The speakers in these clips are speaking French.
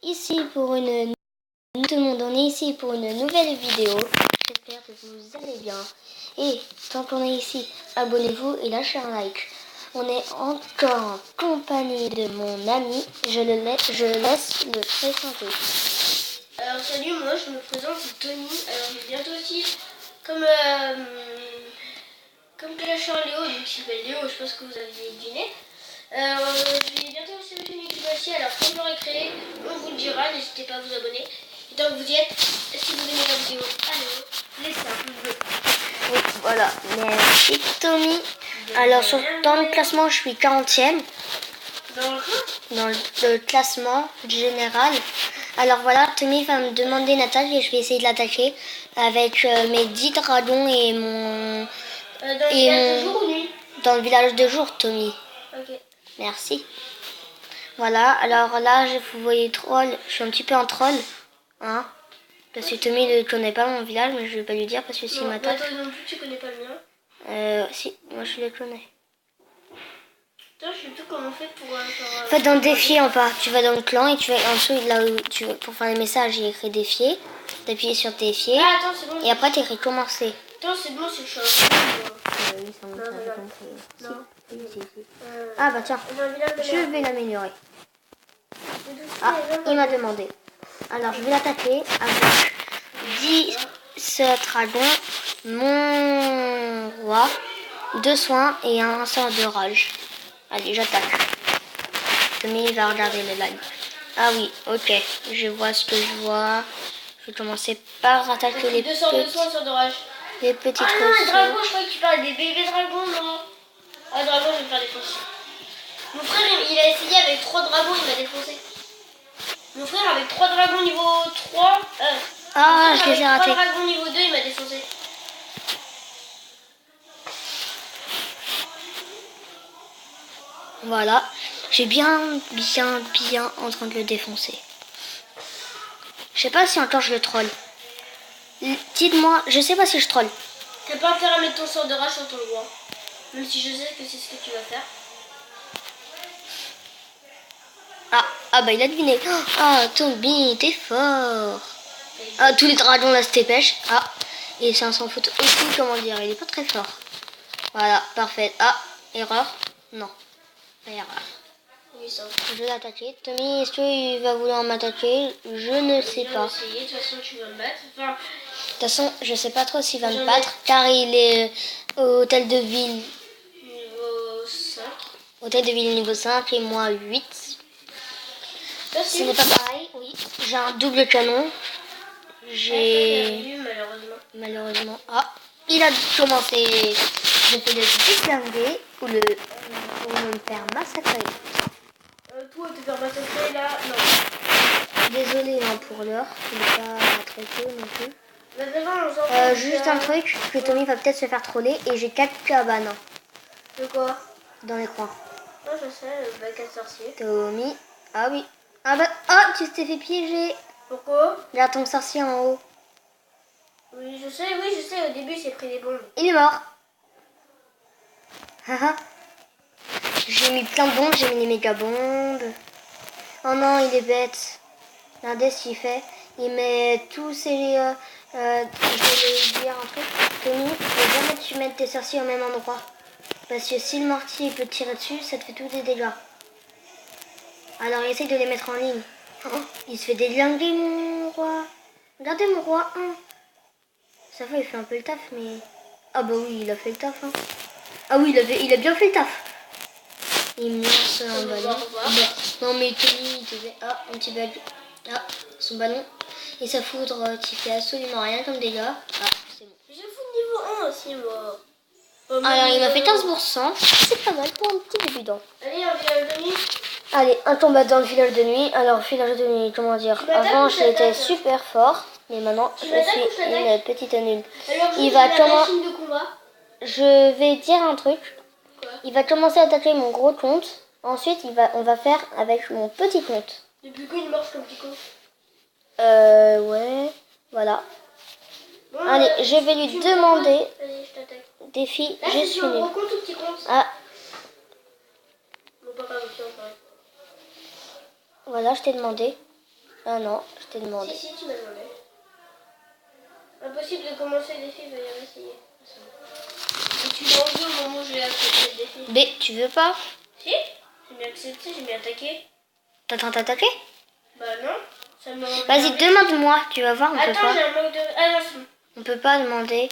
Ici pour une... Tout le monde, on est ici pour une nouvelle vidéo. J'espère que vous allez bien. Et tant qu'on est ici, abonnez-vous et lâchez un like. On est encore en compagnie de mon ami. Je le laisse le présenter. Alors salut, moi je me présente, c'est Tony. Alors je vais bientôt aussi, comme Clash en Léo, donc il s'appelle Léo, je pense que vous aviez deviné. Je vais bientôt aussi une YouTube aussi, alors quand je l'aurai créé, on vous le dira, n'hésitez pas à vous abonner. Et tant que vous y êtes, si vous aimez la vidéo, allez, laissez un pouce bleu. Oui, voilà, merci Tommy. Alors dans le classement, je suis 40e. Dans le classement général. Alors voilà, Tommy va me demander une attaque et je vais essayer de l'attaquer avec mes 10 dragons et mon... Dans le village de jour ou nuit? Dans le village de jour, Tommy. Ok. Merci. Voilà, alors là, vous voyez troll, je suis un petit peu en troll. Hein, parce que Tommy ne connaît pas mon village, mais je vais pas lui dire parce que s'il m'attaque... Toi non plus, tu connais pas le mien? Si, moi je le connais. Putain, je sais plus comment on fait pour faire... En fait, dans le défi en bas, tu vas dans le clan et tu vas en dessous, là où tu veux, pour faire les messages, il y a écrit défier. T'appuies sur défier. Ah, attends, c'est bon. Et après, t'écris commencer. Attends, c'est bon, c'est chaud. Oui, ça non. Ah bah tiens, je vais l'améliorer. Ah, il m'a demandé. Alors, je vais l'attaquer avec 10 dragons, mon roi, 2 soins et un sort de rage. Allez, j'attaque. Tommy va regarder le live. Ah oui, ok, je vois ce que je vois. Je vais commencer par attaquer les petits. 2 sorts de soins, sort de rage. Les petites Ah non, les dragons, je croyais que tu parlais des bébés dragons, non. Ah, dragon, je vais me faire défoncer. Mon frère, il a essayé avec 3 dragons, il m'a défoncé. Mon frère, avec 3 dragons niveau 3, je les ai ratés. 3 dragons niveau 2, il m'a défoncé. Voilà, j'ai bien en train de le défoncer. Je sais pas si encore je le troll. Dites-moi, je sais pas si je troll. T'as pas intérêt à mettre ton sort de rage sur ton roi. Même si je sais que c'est ce que tu vas faire. Ah bah il a deviné. Ah Tommy, t'es fort. Ah, tous les dragons là c'était pêche. Ah, et ça s'en fout aussi, comment dire, il est pas très fort. Voilà, parfait. Ah, erreur. Non, pas erreur. Oui, ça. Je vais l'attaquer. Tommy, est-ce qu'il va vouloir m'attaquer? Je ne sais pas. Essayer. De toute façon, tu vas me battre. Enfin... De toute façon, je sais pas trop s'il va me battre, car il est au hôtel de ville. Niveau 5. Hôtel de ville niveau 5 et moi 8. Ce n'est pas pareil, oui. J'ai un double canon. J'ai... Malheureusement. Ah, il a commencé. Je peux le déglinguer ou me le faire massacrer. Toi, te faire massacrer là, non. Désolé pour l'heure, il n'est pas très tôt non plus. Juste un truc, que Tommy va peut-être se faire troller et j'ai 4 cabanes. De quoi? Dans les coins. Non, je sais, 4 sorciers. Tommy, ah oui. Ah bah, oh, tu t'es fait piéger. Pourquoi? Regarde ton sorcier en haut. Oui, je sais, au début, c'est pris des bombes. Il est mort. J'ai mis plein de bombes, j'ai mis des méga bombes. Oh non, il est bête. Regardez ce qu'il fait. Il met tous ses... je vais dire un truc. Tommy, faut jamais tu mettes tes sorciers au même endroit. Parce que si le mortier peut tirer dessus, ça te fait tous des dégâts. Alors essaye de les mettre en ligne. Oh, il se fait déglinguer mon roi. Regardez mon roi 1. Ça va, il fait un peu le taf, mais... Ah bah oui, il a fait le taf. Hein. Ah oui, il a bien fait le taf. Il me lance un ballon. Non mais Tommy, il te fait... Ah, un petit bug. Ah, son ballon. Et sa foudre, tu fait absolument rien comme dégâts. Ah, c'est bon. J'ai foutu niveau 1 aussi, moi. Alors, il m'a fait 15%. C'est pas mal pour un petit débutant. Allez, un village de nuit. Allez, un combat dans le village de nuit. Alors, village de nuit, comment dire? Avant, j'étais super fort. Mais maintenant, je suis une petite nulle. Il va commencer... Je vais dire un truc. Quoi? Il va commencer à attaquer mon gros compte. Ensuite, on va faire avec mon petit compte. Depuis quand il marche comme petit con? Ouais. Voilà. Bon, allez, je vais lui demander... Allez, je t'attaque. Défi, là, je suis nul. Gros compte ou petit compte? Ah. Bon, papa, Voilà, je t'ai demandé. Ah non, je t'ai demandé. Si, tu m'as demandé. Impossible de commencer le défi, veuillez essayer. Et tu m'as enlevé au moment où j'ai accepté le défi. B, tu veux pas? Si, j'ai bien accepté, j'ai bien attaqué. T'attends t'attaquer? Bah non, ça me rend. Vas-y, demande-moi, tu vas voir, on peut Attends, pas. j'ai un manque de. Ah non, c'est bon. On peut pas demander.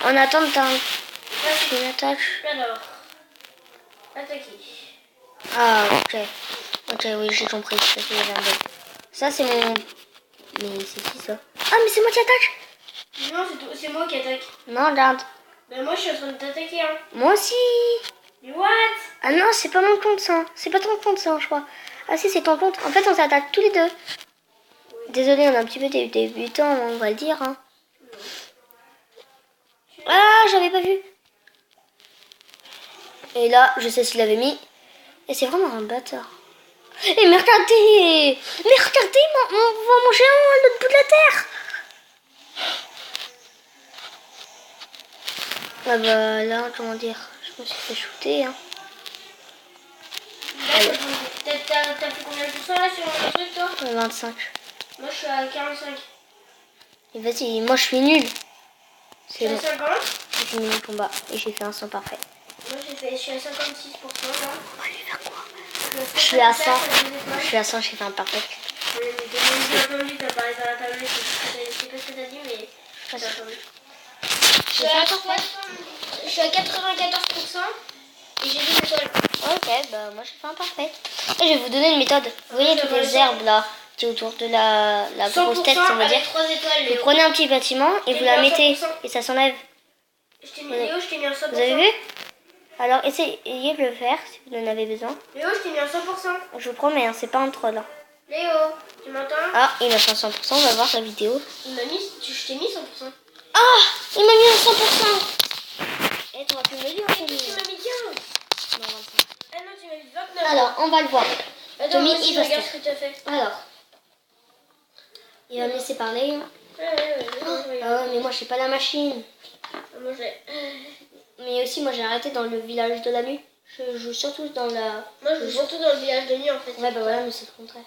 En attendant, t'as Vas-y. une attache. Alors, attaquer. Ah, ok. Ok, oui, j'ai compris. Ça, c'est la belle. Ça, c'est mon... Mais c'est qui, ça? Ah, mais c'est moi qui attaque. Non, c'est moi qui attaque. Non, regarde. Bah moi, je suis en train de t'attaquer, hein. Moi aussi. Mais what? Ah non, c'est pas mon compte, ça. C'est pas ton compte, ça, je crois. Ah si, c'est ton compte. En fait, on s'attaque tous les deux. Désolé, on a un petit peu des débutants, on va le dire. Hein. Ah, j'avais pas vu. Et là, je sais s'il avait mis. Et c'est vraiment un bâtard. Et mais regardez, on va manger à l'autre bout de la terre. Ah bah là, comment dire, je me suis fait shooter. Hein. T'as fait combien de pourcents là sur le truc, toi? 25. Moi, je suis à 45. Et vas-y, moi je suis nul. Je suis à 50. J'ai fini le combat et j'ai fait un 100 parfait. Moi, je suis à 56% là. On va lui faire quoi? Je suis à 100. Je suis à 100, j'ai fait un parfait. Oui, mais j'ai entendu, t'as parlé dans la tablette. Je sais pas ce que t'as dit, mais j'ai entendu. Je suis à 94% et j'ai 2 étoiles. Ok, bah moi j'ai fait un parfait. Et je vais vous donner une méthode. Vous voyez toutes les herbes là qui est autour de la grosse tête, on va dire. 3 étoiles, Vous prenez un petit bâtiment et vous la mettez et ça s'enlève. Je t'ai mis Léo, je t'ai mis un 100%. Vous avez vu? Alors essayez de le faire si vous en avez besoin. Léo, je t'ai mis un 100%. Je vous promets, hein, c'est pas un troll. Hein. Léo, tu m'entends? Ah, il a fait un 100%, on va voir sa vidéo. Il m'a mis, je t'ai mis 100%. Ah, il m'a mis un 100%. Et tu vas plus me le dire, Tu m'as mis 15. Non, 25. Ah non, tu m'as mis 29. Alors, on va le voir. Attends, Tommy, moi aussi, il je va regarde se ce que tu as fait. Alors, il va me laisser parler. Ouais, Ah ouais, mais moi, je sais pas la machine. moi, j'ai... Mais aussi, moi, j'ai arrêté dans le village de la nuit. Je joue surtout dans la... Moi, je joue surtout dans le village de nuit, en fait. Ouais, bah voilà, mais c'est le contraire.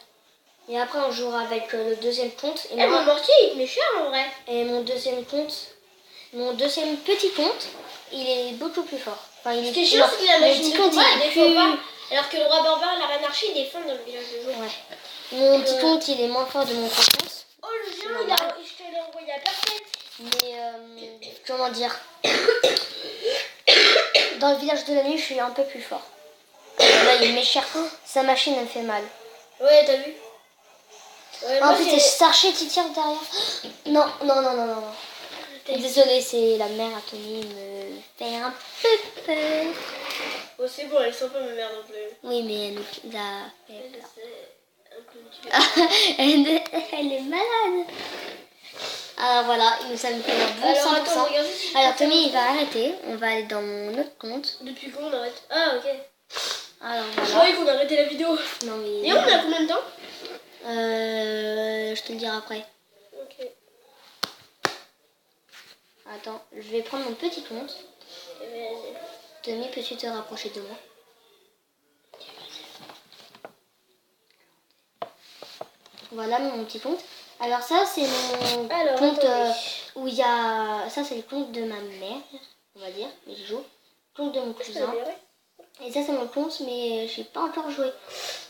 Et après, on jouera avec le deuxième compte. Et, mon mortier, il te met cher, en vrai. Et mon deuxième petit compte, il est beaucoup plus fort. Enfin, il est ce qui est chiant, c'est que la machine de compte, combat, il est elle défend pas. Alors que le roi barbare et la reine archer, ils défendent dans le village de jour. Ouais. Mon petit compte, il est moins fort de mon grand compte. Oh, le géant, je te l'ai envoyé à personne. Mais, comment dire dans le village de la nuit, je suis un peu plus fort. Là, il met cher. Sa machine, elle fait mal. Ouais, t'as vu? Ouais, en plus, c'est Archer qui tire derrière. Non. Désolée, c'est la mère à Tony me fait un peu peur. Oh, c'est bon, elles sont pas mes mères non plus. Oui, mais elle a... Elle est malade. Alors voilà, nous sommes fait un bon 100%. Alors Tommy, il va arrêter. On va aller dans mon autre compte. Depuis quand on arrête? Ah, ok. Alors Je voilà. croyais qu'on arrêtait la vidéo. Non, mais... Et on a combien de temps? Je te le dirai après. Ok. Attends, je vais prendre mon petit compte. Tommy, peux-tu te rapprocher de moi? Voilà mon petit compte. Alors ça, c'est mon compte où il y a... Ça, c'est le compte de ma mère, on va dire, mais je joue. Compte de mon cousin. Et ça, c'est mon compte, mais j'ai pas encore joué.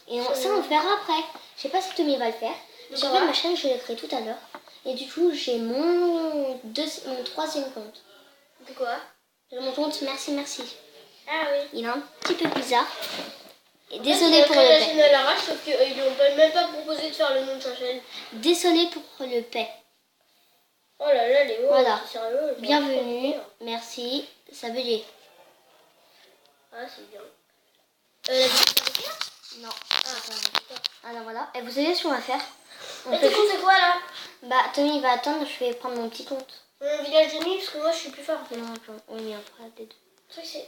Et ça, on le fera après. Je sais pas si Tommy va le faire. Sur ma chaîne, je l'ai créé tout à l'heure. Et du coup, j'ai mon troisième compte. De quoi? Mon compte merci. Ah oui. Il est un petit peu bizarre. Et désolé pour le paix. La chaîne à l'arrache, sauf qu'ils lui ont même pas proposé de faire le nom de sa chaîne. Désolé pour le paix. Oh là là, Léo, voilà. Sérieux, bienvenue, merci, ça veut dire. Ah, c'est bien. La vidéo s'arrête là? Non. Alors voilà, et vous savez ce qu'on va faire? Et tes comptes, c'est quoi là? Bah, Tommy va attendre, je vais prendre mon petit compte. Mon village de nuit, parce que moi je suis plus fort. Non, oui, mais on fera des deux.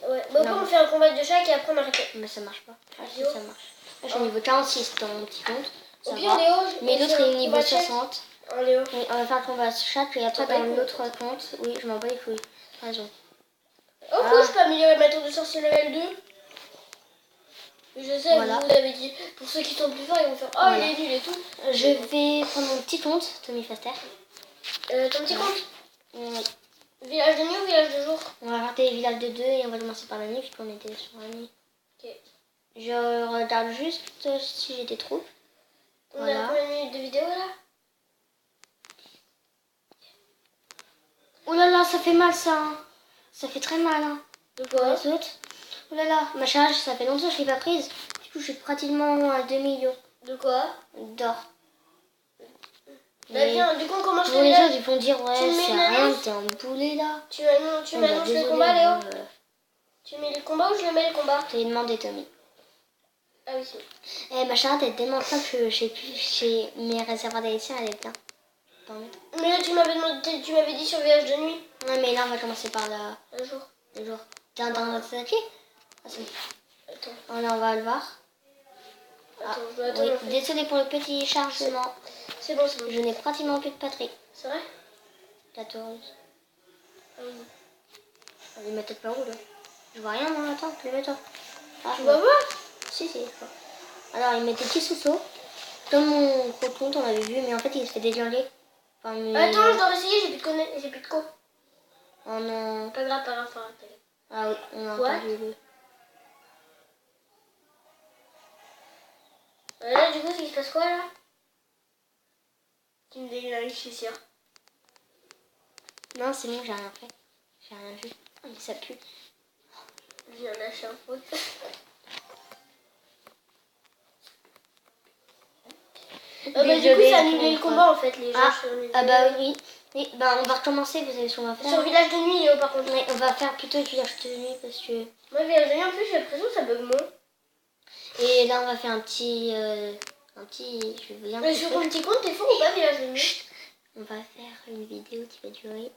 Ouais. Bon, on fait un combat de chaque et après on arrête. Mais ça marche pas. Ah, si, ça marche. Là, je suis au niveau 46 dans mon petit compte. Ça va. Léo, mais l'autre est niveau 60. Léo. Oui, on va faire le combat chaque et après dans l'autre compte. Oui, je m'en bats les couilles. Raison. Oh, cool, je peux améliorer ma tour de sorcier level 2. Je sais, Voilà. vous avez dit, pour ceux qui sont plus forts, ils vont faire oh, Voilà. il est nul et tout. Je vais pour ceux qui sont plus forts, ils vont faire oh, Voilà. il est nul et tout. Je vais prendre mon petit compte, Tommy Faster. Ton petit compte Oui. Village de nuit ou village de jour? On va rater les villages de 2 et on va commencer par la nuit puisqu'on était sur la nuit. Ok. Je regarde juste si j'ai des troupes. On Voilà. a combien de minutes de vidéo là? Oh là là, ça fait mal ça. Hein. Ça fait très mal. Hein. De quoi? Les autres. Oh là là, ma charge, ça fait longtemps que je l'ai pas prise. Du coup, je suis pratiquement à 2 millions De quoi? d'or. Bah bien, du coup on commence Pour le les village. autres, ils vont dire ouais, Tu mets c'est une rien, annonce t'es en boulet là. Tu m'annonces Oh, bah, le désolé, combat Léo? moi, Tu mets le combat ou je le mets le combat? je t'ai demandé, Tommy. Ah oui, c'est Eh, ma charrette est tellement simple que j'ai mes réservoirs d'haïtiens, elle est bien. Tant mieux. Mais là tu m'avais demandé, tu m'avais dit sur village de nuit. Ouais, mais là, on va commencer par Un jour. le jour. T'es en train de t'attaquer? Ah, c'est bon. Attends, Oh, là, on va le voir. Ah, attends, je dois attendre oui. en fait. Désolé pour le petit chargement. C'est bon, c'est bon. Je n'ai pratiquement plus de batterie. C'est vrai? 14. Ah oui. Allez, ma tête par où là? Je vois rien, moi, attends, lève-toi. Ah, Tu vas voir? Si, si. Alors, il met des petits sous-sauts. Comme mon gros compte, on avait vu, mais en fait, il se fait déglinguer. Enfin, mais... Attends, je dois essayer, j'ai plus de co. Oh non. Pas grave, pas grave, pas grave. Ah oui, on a What? entendu le... Là, du coup, il se passe quoi là? Tu me déglingues, je suis sûre. Non, c'est bon, j'ai rien fait. J'ai rien vu. Oh, mais ça pue. Je viens lâcher un faute. Du coup, Désolée ça pour annulé une le fois. combat en fait, les gens. Ah, sur les ah bah oui. Oui, bah on va recommencer, vous savez ce qu'on va faire. Sur village de nuit, Léo, par contre. Oui, on va faire plutôt le village de nuit parce que... Moi, village de nuit, en plus, j'ai l'impression que ça bug moins. Et là, on va faire un petit... Je vais vous dire un Mais petit sur truc. ton petit compte, t'es fou ou pas, village de nuit? On va faire une vidéo qui va durer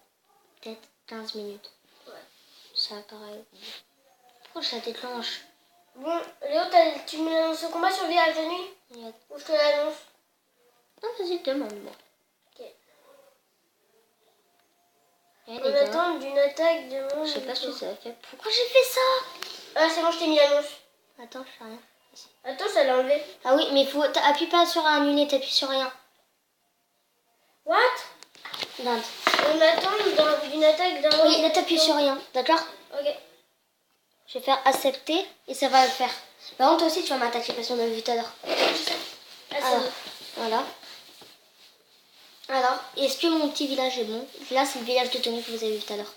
peut-être 15 minutes. Ouais. Ça paraît... Pourquoi ça déclenche? Bon, Léo, tu me l'annonces ce combat sur village de nuit? Regarde. Ou je te l'annonce? Non, vas-y, demande-moi. Ok. Eh, On les gars, attend d'une attaque de mon. je sais pas ce que ça a fait. Pourquoi j'ai fait ça? Ah, c'est bon, je t'ai mis l'annonce. Attends, je fais rien. Attends, ça l'a enlevé. Ah oui, mais faut... Appuie pas sur annuler, t'appuies sur rien. What? Regarde. On attend d'une attaque d'un. Oui, là t'appuies sur rien, d'accord? Ok. Je vais faire accepter et ça va le faire. Par contre, toi aussi, tu vas m'attaquer parce qu'on a vu tout à l'heure. Ah, c'est Alors, bon. voilà. Alors, est-ce que mon petit village est bon? Là, c'est le village de Tony que vous avez vu tout à l'heure.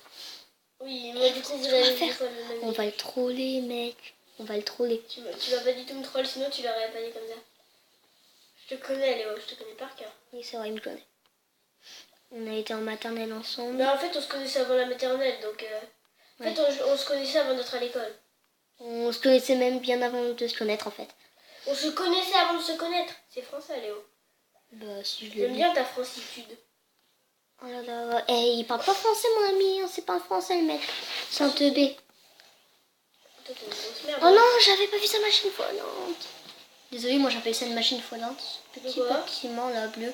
Oui, mais du coup, vous qu'on va avez vu faire quoi le même. On va le troller, mec. On va le troller. Tu vas pas du tout me troll, sinon tu l'aurais pas dit comme ça. Je te connais, Léo, je te connais par cœur. Oui, c'est vrai, il me connaît. On a été en maternelle ensemble. Mais en fait, on se connaissait avant la maternelle, donc. En fait, on se connaissait avant d'être à l'école. On se connaissait même bien avant de se connaître, en fait. On se connaissait avant de se connaître. C'est français, Léo. Bah, si je le J'aime dis. bien ta francitude. Oh là là. Eh, il parle pas français, mon ami. Hein. C'est pas un français, le mec. C'est un teubé. Toi, t'es une grosse merde. Oh non, j'avais pas vu sa machine volante. Désolée, moi j'appelle ça une machine volante. Petit Quoi bâtiment là, bleu,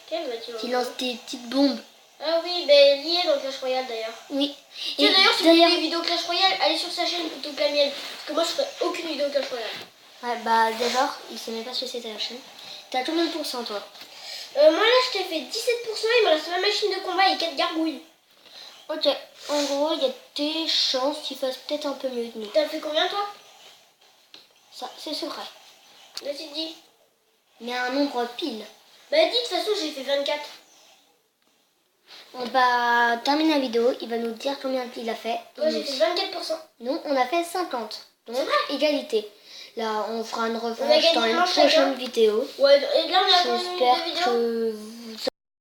Quel bâtiment? qui lance des petites bombes. Ah oui, ben lié dans Clash Royale d'ailleurs. Oui. Tiens, d'ailleurs, si vous voulez des vidéos Clash Royale, allez sur sa chaîne plutôt que la mienne. Parce que moi, je ferai aucune vidéo Clash Royale. Ouais, bah d'abord, il sait même pas ce que c'était la chaîne. T'as combien de pourcents, toi? Moi, là, je t'ai fait 17%. Il me reste ma machine de combat et 4 gargouilles. Ok, en gros, il y a des chances qu'il fasse peut-être un peu mieux que nous. T'as fait combien, toi? Ça, c'est secret. Là, tu te dis. Mais un nombre pile. Bah, dis, de toute façon, j'ai fait 24. On va terminer la vidéo, il va nous dire combien il a fait. Moi, j'ai fait 24%. Nous, on a fait 50. Donc, égalité. Là, on fera une On a revanche gagné dans une dimanche prochaine chacun. vidéo. Ouais, et là, on a attendu une J'espère vidéo. que